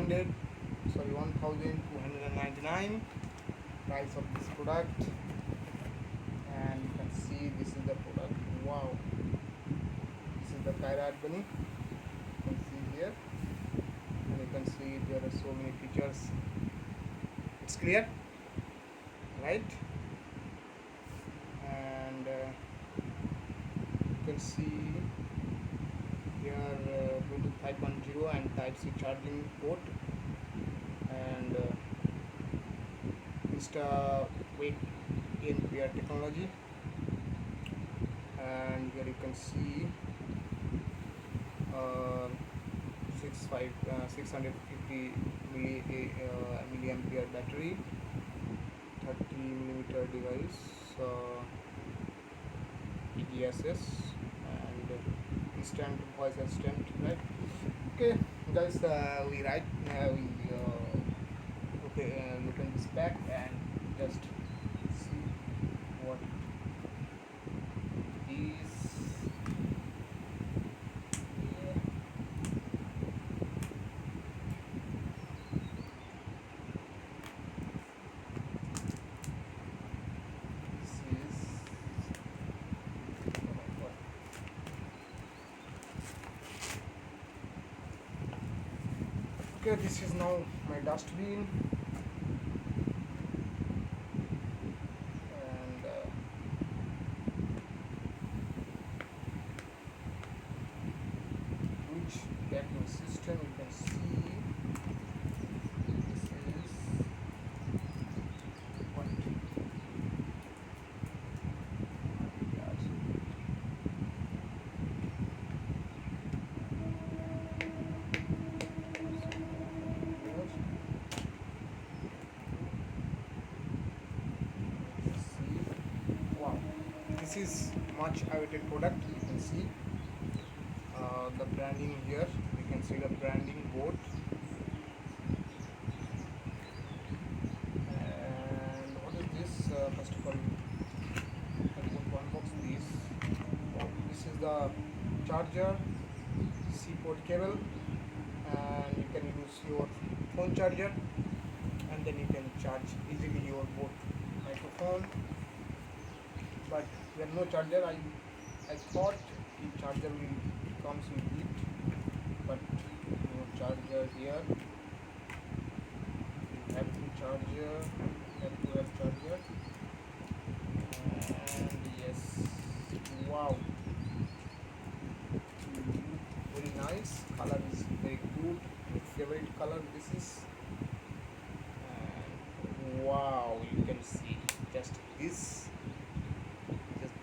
1299 price of this product. And you can see this is the product. Wow, this is the Kyrat bunny. You can see here, and you can see there are so many features. It's clear, right? And you can see here Bluetooth 5.0 and Type-C charging port, and Insta wake NPR technology. And here you can see 650 milliampere battery, 30mm device, EGSS, and instant voice assistant, right? Okay guys, we look in this pack and just see what is. Okay, this is now my dustbin, and huge vacuum system. You can see this is what this is much awaited product. You can see the branding here. You can see the branding board, and what is this? First of all, I will unbox this. This is the charger, C port cable, and you can use your phone charger, and then you can charge easily your both microphone. But there no charger. I thought the charger will comes with it, but no charger here. You have to charger, and yes, wow, very nice. Color is very good. My favorite color this is, and wow, you can see just this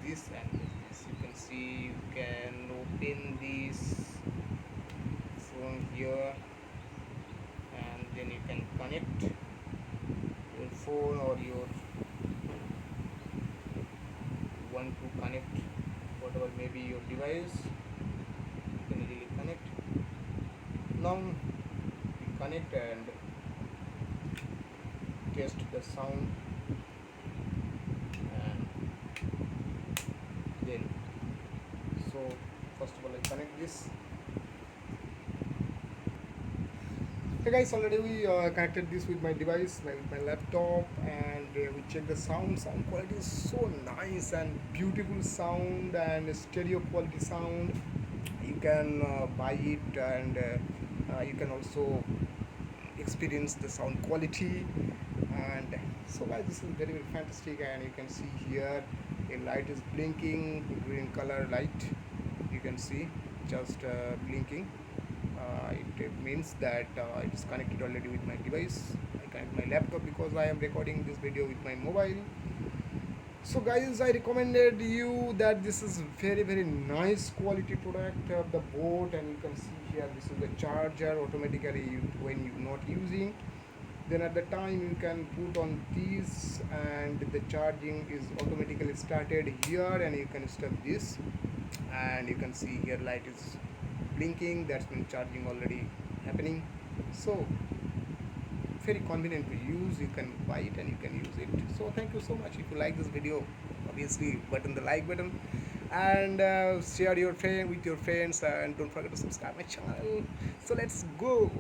and this. You can see you can open this from here, and then you can connect your phone or your want to connect whatever maybe your device. You can really connect. Now we connect and test the sound. So first of all, I connect this. Hey guys, already we connected this with my device, with my laptop, and we check the sound quality is so nice and beautiful sound and stereo quality sound. You can buy it, and you can also experience the sound quality. And so guys, this is very, very fantastic. And you can see here a light is blinking, green color light. You can see just blinking. It means that it is connected already with my device. I connect my laptop because I am recording this video with my mobile. So guys, I recommended you that this is very, very nice quality product of the boat. And you can see here this is the charger automatically when you're not using. Then at the time you can put on these, and the charging is automatically started here, and you can stop this, and you can see here light is blinking. That's been charging already happening. So very convenient to use. You can buy it and you can use it. So thank you so much. If you like this video, obviously button the like button, and share with your friends, and don't forget to subscribe my channel. So let's go.